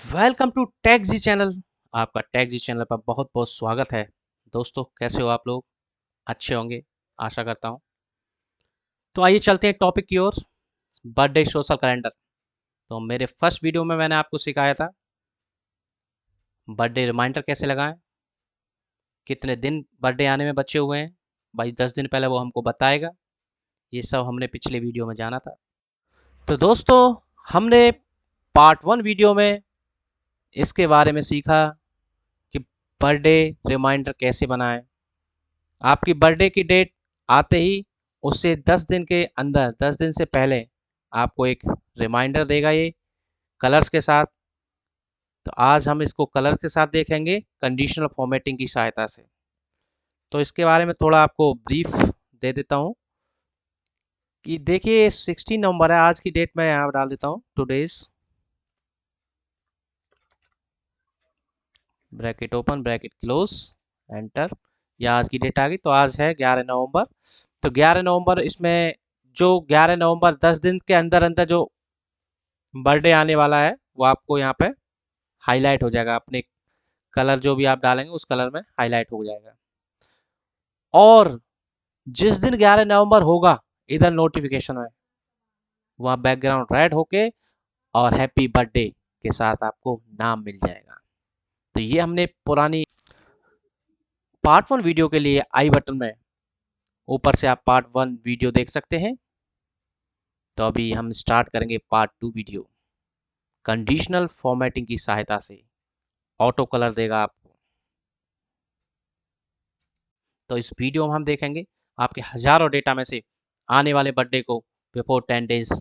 Welcome to tech G channel. आपका tech G channel पर बहुत बहुत स्वागत है। दोस्तों, कैसे हो आप लोग? अच्छे होंगे, आशा करता हूँ। तो आइए चलते हैं टॉपिक की ओर। Birthday social calendar. तो मेरे फर्स्ट वीडियो में मैंने आपको सिखाया था बर्थडे रिमाइंडर कैसे लगाएं, कितने दिन बर्थडे आने में बचे हुए हैं। भाई 10 दिन पहले वो हमको बताएगा। ये सब हमने पिछले वीडियो में जाना था। तो दोस्तों, हमने पार्ट 1 वीडियो में इसके बारे में सीखा कि बर्थडे रिमाइंडर कैसे बनाएं। आपकी बर्थडे की डेट आते ही उससे 10 दिन के अंदर, 10 दिन से पहले आपको एक रिमाइंडर देगा ये कलर्स के साथ। तो आज हम इसको कलर के साथ देखेंगे कंडीशनल फॉर्मेटिंग की सहायता से। तो इसके बारे में थोड़ा आपको ब्रीफ दे देता हूँ कि देखिए 16 नवंबर है आज की डेट। मैं यहाँ डाल देता हूँ today's, bracket open bracket close, enter. या आज की डेट आ गई, तो आज है 11 नवंबर। तो 11 नवंबर, इसमें जो 11 नवंबर 10 दिन के अंदर अंदर जो बर्थडे आने वाला है वो आपको यहाँ पे हाईलाइट हो जाएगा। अपने कलर जो भी आप डालेंगे उस कलर में हाईलाइट हो जाएगा। और जिस दिन 11 नवंबर होगा, इधर नोटिफिकेशन में वहाँ बैकग्राउंड रेड होके और हैप्पी बर्थडे के साथ आपको नाम मिल जाएगा। तो ये हमने पुरानी पार्ट 1 वीडियो के लिए आई बटन में ऊपर से आप पार्ट 1 वीडियो देख सकते हैं। तो अभी हम स्टार्ट करेंगे पार्ट 2 वीडियो। कंडीशनल फॉर्मेटिंग की सहायता से ऑटो कलर देगा आपको। तो इस वीडियो में हम देखेंगे आपके हजारों डेटा में से आने वाले बर्थडे को बिफोर 10 डेज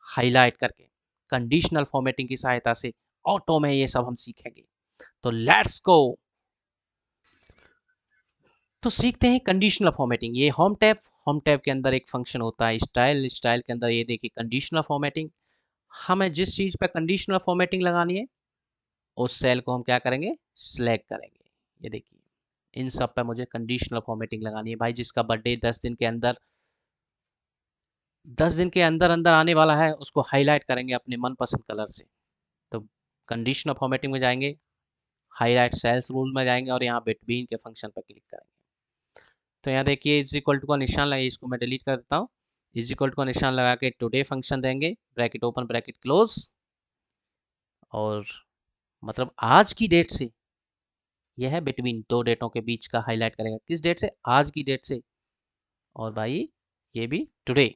हाईलाइट करके कंडीशनल फॉर्मेटिंग की सहायता से ऑटो में ये सब हम सीखेंगे। तो लेट्स गो। तो सीखते हैं कंडीशनल फॉर्मेटिंग। ये होम टैब के अंदर एक फंक्शन होता है स्टाइल। स्टाइल के अंदर ये देखिए कंडीशनल फॉर्मेटिंग। हमें जिस चीज पर कंडीशनल फॉर्मेटिंग लगानी है उस सेल को हम क्या करेंगे, सिलेक्ट करेंगे। ये देखिए इन सब पे मुझे कंडीशनल फॉर्मेटिंग लगानी है। भाई जिसका बर्थडे 10 दिन के अंदर अंदर आने वाला है उसको हाईलाइट करेंगे अपने मनपसंद कलर से। तो कंडीशनल फॉर्मेटिंग में जाएंगे, हाईलाइट सेल्स रूल में जाएंगे और यहाँ बिटवीन के फंक्शन पर क्लिक करेंगे। तो यहाँ देखिए इज इक्वल टू का निशान लगा, इसको मैं डिलीट कर देता हूँ। इज इक्वल टू का निशान लगा के टुडे फंक्शन देंगे, ब्रैकेट ओपन ब्रैकेट क्लोज। और मतलब आज की डेट से, यह है बिटवीन दो डेटों के बीच का हाईलाइट करेगा। किस डेट से? आज की डेट से। और भाई ये भी today,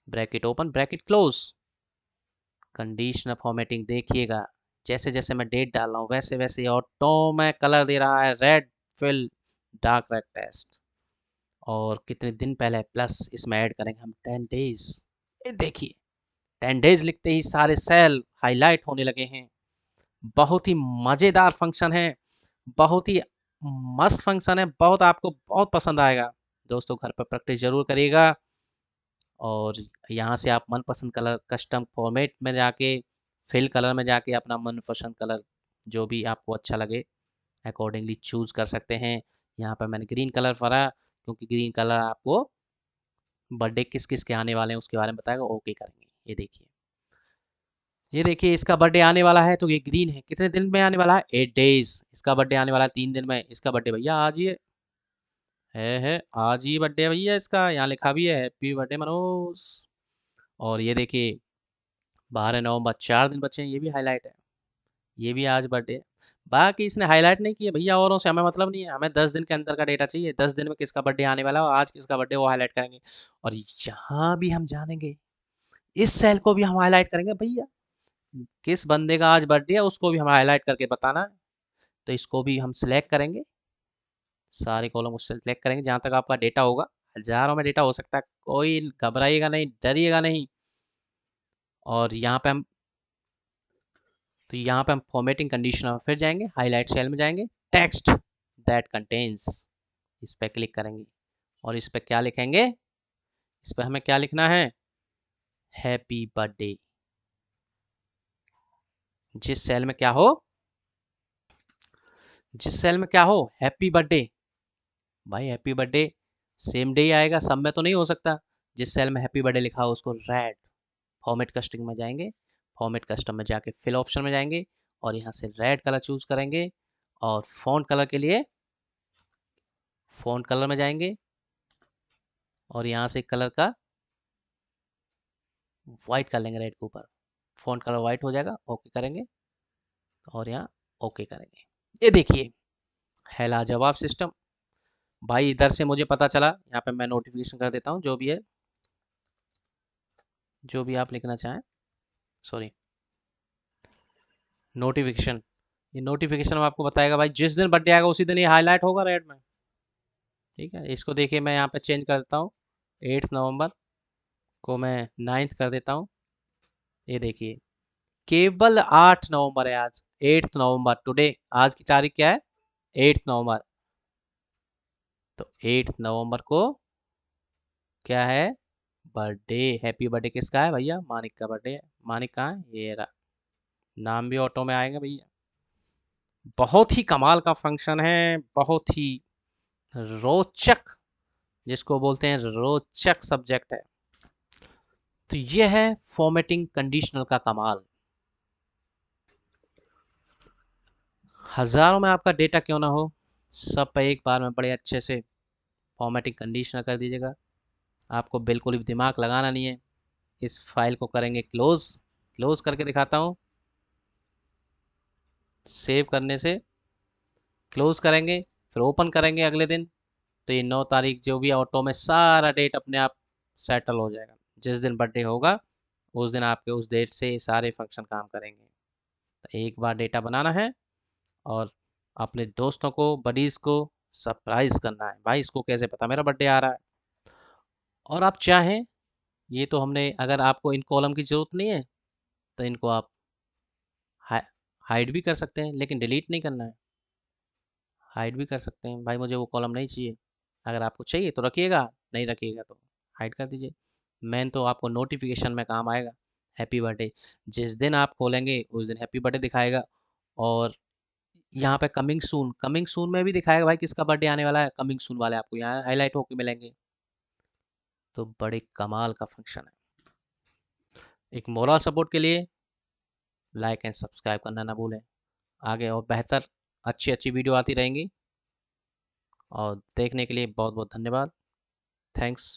bracket open bracket close. Conditional formatting देखिएगा, जैसे जैसे मैं डेट डाल रहा हूँ वैसे वैसे ऑटो में कलर दे रहा है red fill dark red test. और कितने दिन पहले प्लस इसमें ऐड करेंगे हम 10 डेज। ये देखिए 10 डेज लिखते ही सारे सेल हाईलाइट होने लगे हैं। बहुत ही मजेदार फंक्शन है, बहुत ही मस्त फंक्शन है, बहुत आपको बहुत पसंद आएगा। दोस्तों घर पर प्रैक्टिस जरूर करिएगा। और यहाँ से आप मनपसंद कलर कस्टम फॉर्मेट में जाके फिल कलर में जाके अपना मनपसंद कलर जो भी आपको अच्छा लगे अकॉर्डिंगली चूज कर सकते हैं। यहाँ पर मैंने ग्रीन कलर भरा क्योंकि ग्रीन कलर आपको बर्थडे किस किस के आने वाले हैं उसके बारे में बताएगा। ओके करेंगे। ये देखिए, ये देखिए इसका बर्थडे आने वाला है तो ये ग्रीन है। कितने दिन में आने वाला है? 8 डेज। इसका बर्थडे आने वाला है 3 दिन में। इसका बर्थडे भैया आज ही है आज ही बर्थडे है भैया इसका। यहाँ लिखा भी है हैप्पी बर्थडे मनोज। और ये देखिए 12 नवंबर, 4 दिन बचे हैं, ये भी हाईलाइट है। ये भी आज बर्थडे है। बाकी इसने हाईलाइट नहीं किया भैया, औरों से हमें मतलब नहीं है, हमें 10 दिन के अंदर का डेटा चाहिए। 10 दिन में किसका बर्थडे आने वाला है और आज किसका बर्थडे वो हाईलाइट करेंगे। और यहाँ भी हम जानेंगे, इस सेल को भी हम हाईलाइट करेंगे भैया। किस बंदे का आज बर्थडे है उसको भी हम हाईलाइट करके बताना है। तो इसको भी हम सिलेक्ट करेंगे, सारे कॉलम को सिलेक्ट करेंगे जहाँ तक आपका डेटा होगा। हजारों में डेटा हो सकता है, कोई घबराइएगा नहीं, डरिएगा नहीं। और यहाँ पे हम, तो यहाँ पे हम फॉर्मेटिंग कंडीशन में फिर जाएंगे, हाईलाइट सेल में जाएंगे, टेक्स्ट दैट कंटेन्स, इस पर क्लिक करेंगे। और इस पर क्या लिखेंगे? इस पर हमें क्या लिखना है? Happy birthday. जिस सेल में क्या हो, जिस सेल में क्या हो हैप्पी बर्थडे। भाई हैप्पी बर्थडे सेम डे ही आएगा, सब में तो नहीं हो सकता। जिस सेल में हैप्पी बर्थडे लिखा हो उसको रेड फॉर्मेट कस्टिंग में जाएंगे, फॉर्मेट कस्टम में जाके फिल ऑप्शन में जाएंगे और यहाँ से रेड कलर चूज करेंगे और फॉन्ट कलर के लिए फॉन्ट कलर में जाएंगे और यहाँ से कलर का वाइट कर लेंगे रेड के ऊपर। फॉन्ट कलर वाइट हो जाएगा, ओके करेंगे और यहाँ ओके करेंगे। ये देखिए है लाजवाब सिस्टम भाई। इधर से मुझे पता चला, यहाँ पे मैं नोटिफिकेशन कर देता हूँ जो भी है, जो भी आप लिखना चाहें। सॉरी, नोटिफिकेशन, ये नोटिफिकेशन में आपको बताएगा भाई जिस दिन बर्थडे आएगा उसी दिन ये हाईलाइट होगा रेड में। ठीक है, इसको देखिए मैं यहाँ पे चेंज कर देता हूँ, 8 नवंबर को मैं 9th कर देता हूँ। ये देखिए केवल 8 नवंबर है आज, 8 नवंबर टुडे। आज की तारीख क्या है? 8 नवंबर। तो 8 नवंबर को क्या है? बर्थडे। हैप्पी बर्थडे किसका है भैया? मानिक का बर्थडे है। मानिक कहाँ है? ये रहा। नाम भी ऑटो में आएगा भैया। बहुत ही कमाल का फंक्शन है, बहुत ही रोचक, जिसको बोलते हैं रोचक सब्जेक्ट है। तो ये है फॉर्मेटिंग कंडीशनल का कमाल। हजारों में आपका डेटा क्यों ना हो, सब पे एक बार में बड़े अच्छे से फॉर्मेटिंग कंडीशनल कर दीजिएगा। आपको बिल्कुल भी दिमाग लगाना नहीं है। इस फाइल को करेंगे क्लोज, क्लोज करके दिखाता हूँ। सेव करने से क्लोज करेंगे, फिर ओपन करेंगे अगले दिन, तो ये 9 तारीख जो भी ऑटो में सारा डेट अपने आप सेटल हो जाएगा। जिस दिन बर्थडे होगा उस दिन आपके उस डेट से ये सारे फंक्शन काम करेंगे। तो एक बार डेटा बनाना है और अपने दोस्तों को, बडीज को सरप्राइज करना है। भाई इसको कैसे पता मेरा बर्थडे आ रहा है? और आप चाहें, ये तो हमने, अगर आपको इन कॉलम की जरूरत नहीं है तो इनको आप हाइड भी कर सकते हैं, लेकिन डिलीट नहीं करना है। हाइड भी कर सकते हैं, भाई मुझे वो कॉलम नहीं चाहिए। अगर आपको चाहिए तो रखिएगा, नहीं रखिएगा तो हाइड कर दीजिए। मेन तो आपको नोटिफिकेशन में काम आएगा। हैप्पी बर्थडे जिस दिन आप खोलेंगे उस दिन हैप्पी बर्थडे दिखाएगा। और यहाँ पे कमिंग सून में भी दिखाएगा भाई किसका बर्थडे आने वाला है। कमिंग सून वाले आपको यहाँ हाईलाइट होकर मिलेंगे। तो बड़े कमाल का फंक्शन है। एक मोरल सपोर्ट के लिए लाइक एंड सब्सक्राइब करना ना भूलें। आगे और बेहतर अच्छी अच्छी वीडियो आती रहेंगी। और देखने के लिए बहुत बहुत धन्यवाद। थैंक्स।